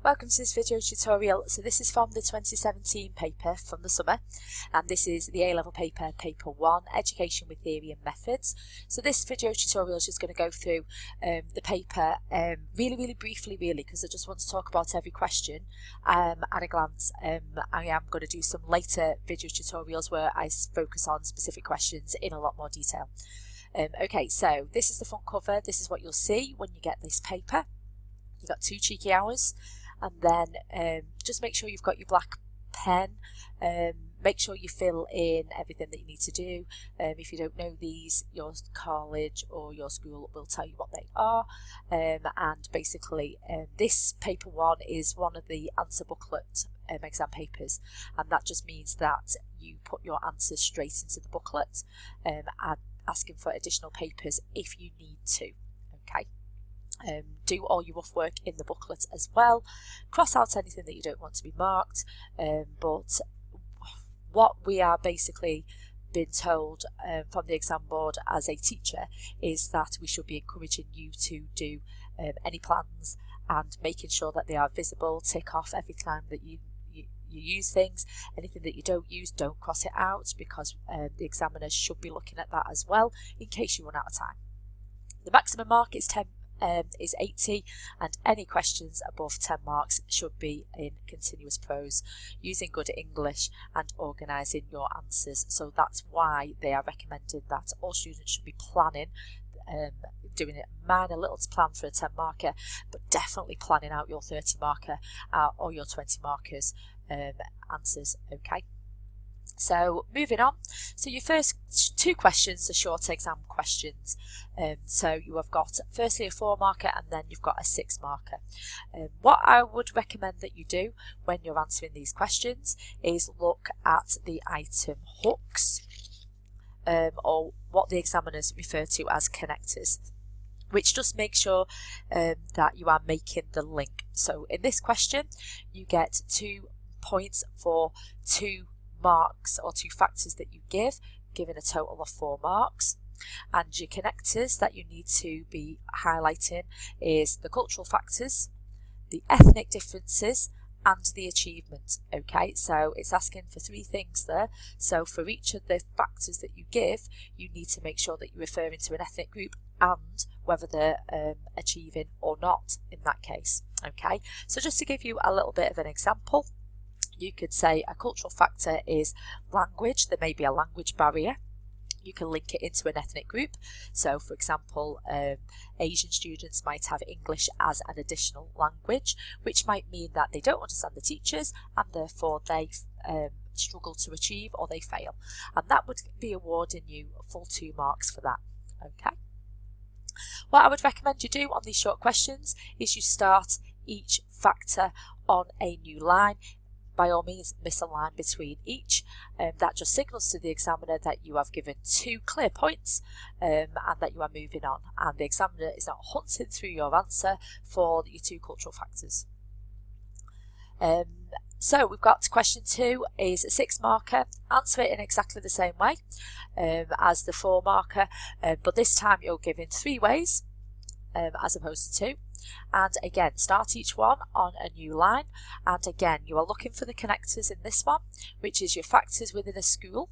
Welcome to this video tutorial. So this is from the 2017 paper from the summer, and this is the A-level paper, paper 1, Education with Theory and Methods. So this video tutorial is just going to go through the paper really briefly, because I just want to talk about every question at a glance. I am going to do some later video tutorials where I focus on specific questions in a lot more detail. Okay, so this is the front cover. This is what you'll see when you get this paper. You've got 2 cheeky hours, and then just make sure you've got your black pen. Make sure you fill in everything that you need to do. If you don't know these, your college or your school will tell you what they are. And basically this paper 1 is one of the answer booklet exam papers, and that just means that you put your answers straight into the booklet and asking for additional papers if you need to. Okay. Do all your rough work in the booklet as well. Cross out anything that you don't want to be marked, but what we are basically being told from the exam board as a teacher is that we should be encouraging you to do any plans and making sure that they are visible. Tick off every time that you use things. Anything that you don't use, don't cross it out, because the examiners should be looking at that as well in case you run out of time. The maximum mark is 80, and any questions above 10 marks should be in continuous prose, using good English and organising your answers. So that's why they are recommending that all students should be planning, doing it minor little to plan for a 10 marker, but definitely planning out your 30 marker or your 20 markers answers. Okay. So moving on, so your first 2 questions are short exam questions. So you have got firstly a 4 marker, and then you've got a 6 marker. What I would recommend that you do when you're answering these questions is look at the item hooks, or what the examiners refer to as connectors, which just make sure that you are making the link. So in this question you get 2 points for 2 marks or 2 factors that you give, giving a total of 4 marks. And your connectors that you need to be highlighting is the cultural factors, the ethnic differences, and the achievement. Okay, so it's asking for 3 things there. So for each of the factors that you give, you need to make sure that you're referring to an ethnic group and whether they're achieving or not in that case. Okay, so just to give you a little bit of an example, you could say a cultural factor is language. There may be a language barrier. You can link it into an ethnic group. So for example, Asian students might have English as an additional language, which might mean that they don't understand the teachers and therefore they struggle to achieve or they fail. And that would be awarding you a full 2 marks for that. Okay. What I would recommend you do on these short questions is you start each factor on a new line. By all means, miss a line between each. That just signals to the examiner that you have given 2 clear points and that you are moving on, and the examiner is not hunting through your answer for your 2 cultural factors. So we've got question 2 is a 6 marker. Answer it in exactly the same way as the 4 marker, but this time you're given 3 ways as opposed to 2. And again, start each one on a new line, and again you are looking for the connectors in this one, which is your factors within a school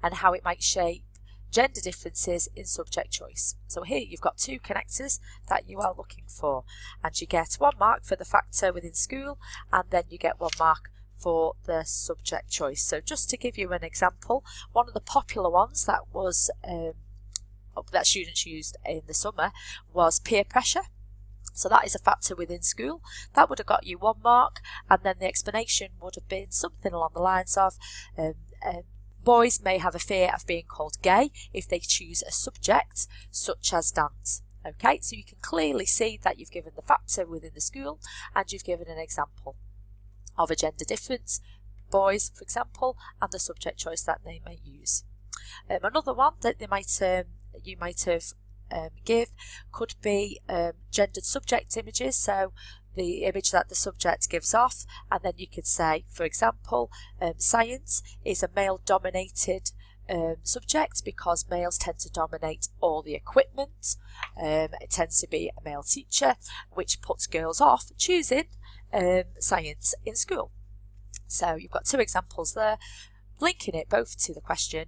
and how it might shape gender differences in subject choice. So here you've got 2 connectors that you are looking for, and you get 1 mark for the factor within school, and then you get 1 mark for the subject choice. So just to give you an example, one of the popular ones that was that students used in the summer was peer pressure. So that is a factor within school. That would have got you 1 mark, and then the explanation would have been something along the lines of boys may have a fear of being called gay if they choose a subject such as dance. Okay, so you can clearly see that you've given the factor within the school and you've given an example of a gender difference, boys for example, and the subject choice that they may use. Another one that they might you might have give could be gendered subject images, so the image that the subject gives off, and then you could say, for example, science is a male dominated subject because males tend to dominate all the equipment. It tends to be a male teacher, which puts girls off choosing science in school. So you've got 2 examples there, linking it both to the question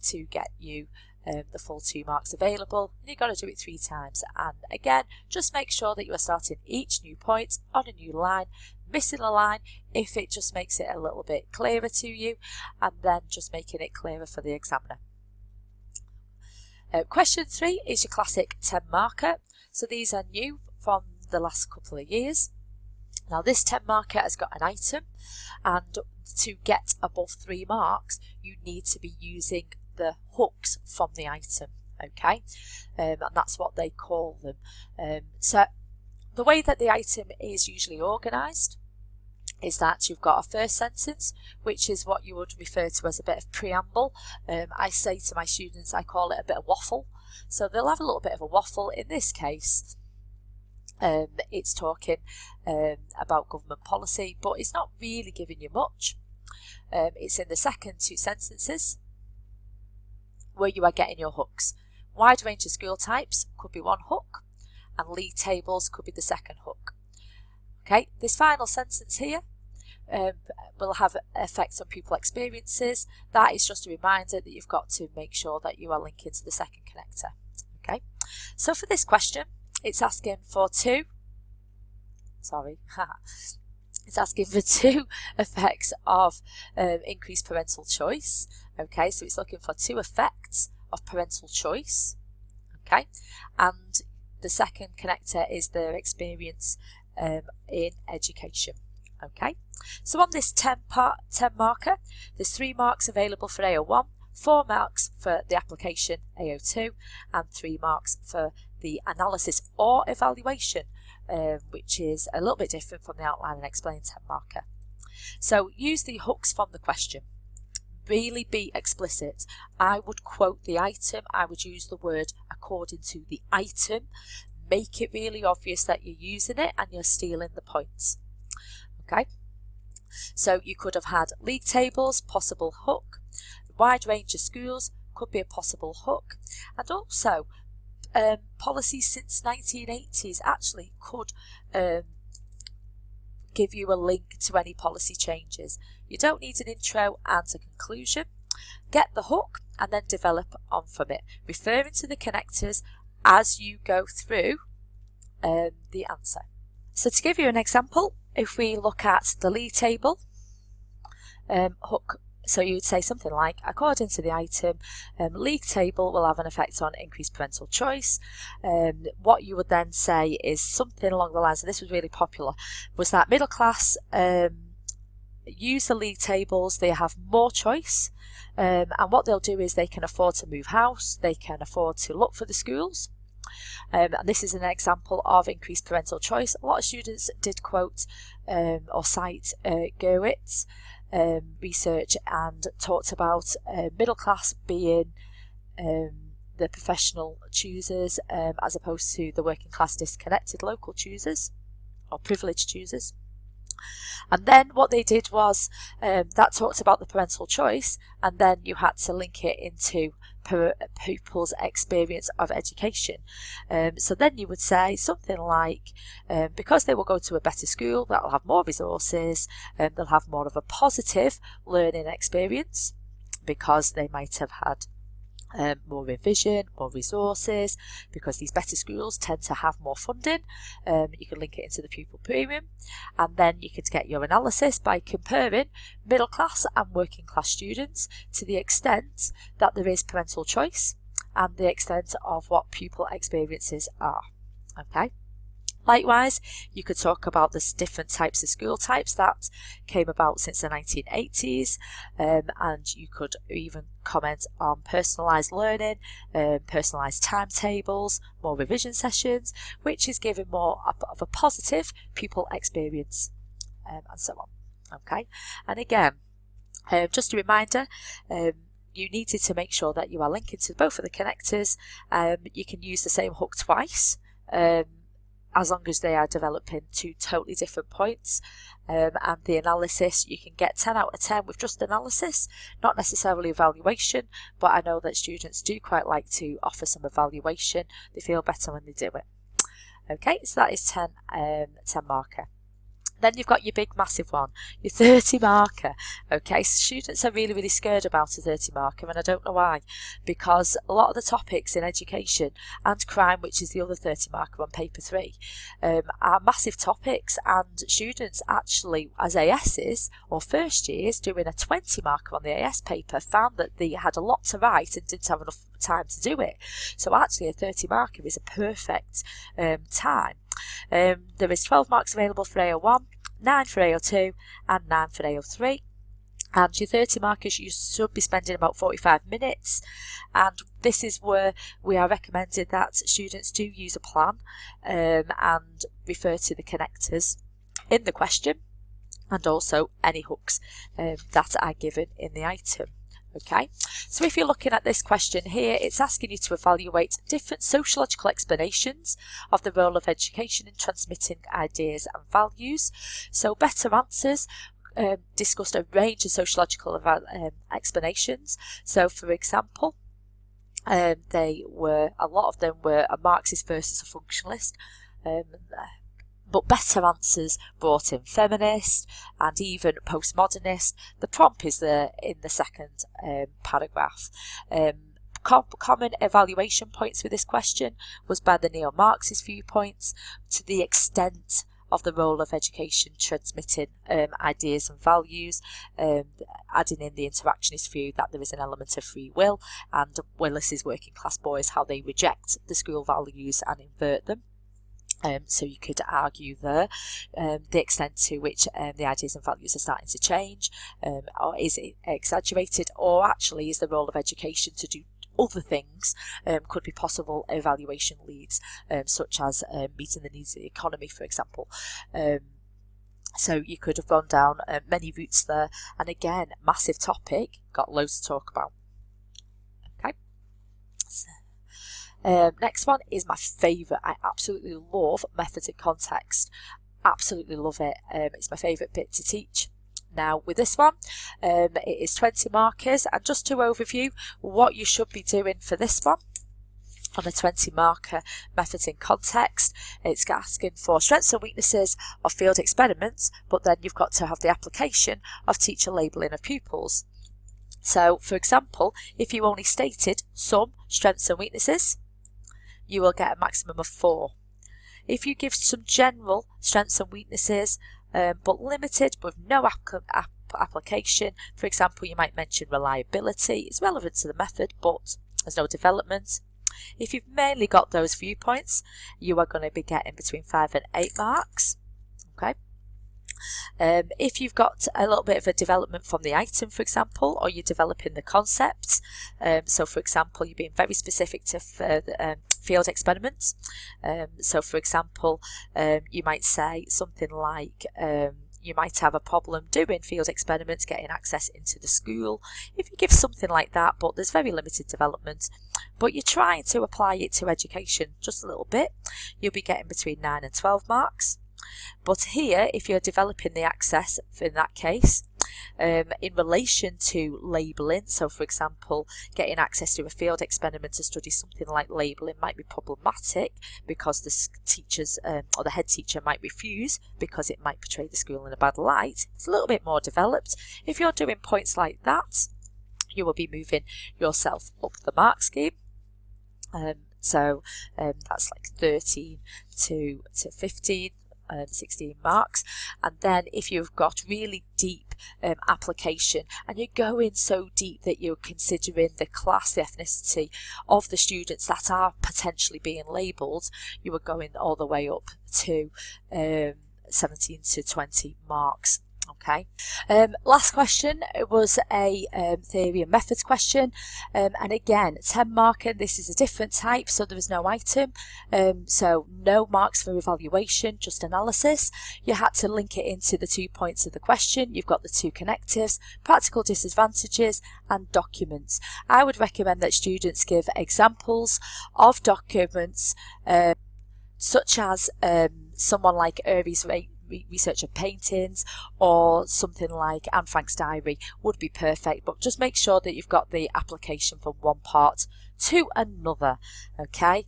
to get you the full 2 marks available. And you've got to do it 3 times, and again just make sure that you are starting each new point on a new line, missing a line if it just makes it a little bit clearer to you, and then just making it clearer for the examiner. Question 3 is your classic 10 marker. So these are new from the last couple of years. Now this 10 marker has got an item, and to get above 3 marks you need to be using the hooks from the item, okay, and that's what they call them. So the way that the item is usually organised is that you've got a first sentence, which is what you would refer to as a bit of preamble. I say to my students, I call it a bit of waffle. So they'll have a little bit of a waffle. In this case, it's talking about government policy, but it's not really giving you much. It's in the second 2 sentences where you are getting your hooks. Wide range of school types could be one hook, and league tables could be the second hook. Okay, this final sentence here will have effects on pupil experiences. That is just a reminder that you've got to make sure that you are linking to the second connector. Okay, so for this question, it's asking for 2. It's asking for 2 effects of increased parental choice. Okay, so it's looking for 2 effects of parental choice. Okay, and the second connector is their experience in education. Okay, so on this 10 marker, there's 3 marks available for AO1, 4 marks for the application AO2, and 3 marks for the analysis or evaluation, which is a little bit different from the outline and explain 10 marker. So use the hooks from the question. Really be explicit. I would quote the item. I would use the word according to the item. Make it really obvious that you're using it and you're stealing the points. Okay, so you could have had league tables, possible hook, wide range of schools could be a possible hook, and also policies since 1980s actually could give you a link to any policy changes. You don't need an intro and a conclusion. Get the hook and then develop on from it, referring to the connectors as you go through the answer. So to give you an example, if we look at the league table, hook, so you would say something like, according to the item, league table will have an effect on increased parental choice. What you would then say is something along the lines, and this was really popular, was that middle class use the league tables, they have more choice, and what they'll do is they can afford to move house, they can afford to look for the schools. And this is an example of increased parental choice. A lot of students did quote or cite Gerwit's research and talked about middle class being the professional choosers as opposed to the working class disconnected local choosers or privileged choosers. And then what they did was that talked about the parental choice, and then you had to link it into pupils' experience of education. So then you would say something like, because they will go to a better school, that will have more resources, they'll have more of a positive learning experience because they might have had more revision, more resources, because these better schools tend to have more funding. You can link it into the pupil premium, and then you could get your analysis by comparing middle class and working class students to the extent that there is parental choice and the extent of what pupil experiences are. Okay. Likewise, you could talk about the different types of school types that came about since the 1980s, and you could even comment on personalised learning, personalised timetables, more revision sessions, which is giving more of a positive pupil experience, and so on. Okay, and again, just a reminder, you needed to make sure that you are linking to both of the connectors. You can use the same hook twice, as long as they are developing 2 totally different points. And the analysis, you can get 10 out of 10 with just analysis, not necessarily evaluation, but I know that students do quite like to offer some evaluation. They feel better when they do it. Okay, so that is 10 marker. Then you've got your big massive one, your 30 marker. Okay, students are really scared about a 30 marker, and I don't know why, because a lot of the topics in education and crime, which is the other 30 marker on paper 3, are massive topics, and students actually, as ASs or first years doing a 20 marker on the AS paper, found that they had a lot to write and didn't have enough time to do it. So actually a 30 marker is a perfect time. There is 12 marks available for AO1, 9 for AO2 and 9 for AO3, and your 30 markers you should be spending about 45 minutes, and this is where we are recommended that students do use a plan and refer to the connectors in the question and also any hooks that are given in the item. Okay, so if you're looking at this question here, it's asking you to evaluate different sociological explanations of the role of education in transmitting ideas and values. So better answers discussed a range of sociological explanations. So for example, a lot of them were a Marxist versus a functionalist. But better answers brought in feminist and even postmodernist. The prompt is there in the second paragraph. Common evaluation points with this question was by the neo-Marxist viewpoints, to the extent of the role of education transmitting ideas and values, adding in the interactionist view that there is an element of free will, and Willis's working class boys, how they reject the school values and invert them. So you could argue there the extent to which the ideas and values are starting to change, or is it exaggerated, or actually is the role of education to do other things could be possible evaluation leads, such as meeting the needs of the economy, for example. So you could have gone down many routes there, and again, massive topic, got loads to talk about. Okay. So, next one is my favourite. I absolutely love methods in context. Absolutely love it. It's my favourite bit to teach. Now with this one, it is 20 markers, and just to overview what you should be doing for this one. On a 20 marker methods in context, it's asking for strengths and weaknesses of field experiments, but then you've got to have the application of teacher labelling of pupils. So for example, if you only stated some strengths and weaknesses, you will get a maximum of 4. If you give some general strengths and weaknesses, but limited with no application, for example, you might mention reliability. It's relevant to the method, but there's no development. If you've mainly got those viewpoints, you are going to be getting between 5 and 8 marks. Okay. If you've got a little bit of a development from the item, for example, or you're developing the concepts, so for example, you're being very specific to field experiments. So for example, you might say something like, you might have a problem doing field experiments, getting access into the school. If you give something like that, but there's very limited development, but you're trying to apply it to education just a little bit, you'll be getting between 9 and 12 marks. But here, if you're developing the access, in that case, in relation to labelling, so for example, getting access to a field experiment to study something like labelling might be problematic because the teachers or the head teacher might refuse because it might portray the school in a bad light. It's a little bit more developed. If you're doing points like that, you will be moving yourself up the mark scheme. So that's like 13 to 15. 16 marks. And then if you've got really deep application and you're going so deep that you're considering the class, the ethnicity of the students that are potentially being labelled, you are going all the way up to 17 to 20 marks. Okay. Last question, it was a theory and methods question, and again 10 marker. This is a different type, so there is no item, so no marks for evaluation, just analysis. You had to link it into the 2 points of the question. You've got the 2 connectives, practical disadvantages and documents. I would recommend that students give examples of documents such as someone like Urby's research of paintings, or something like Anne Frank's diary would be perfect, but just make sure that you've got the application from one part to another. Okay,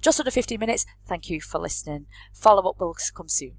just under 15 minutes. Thank you for listening. Follow up will come soon.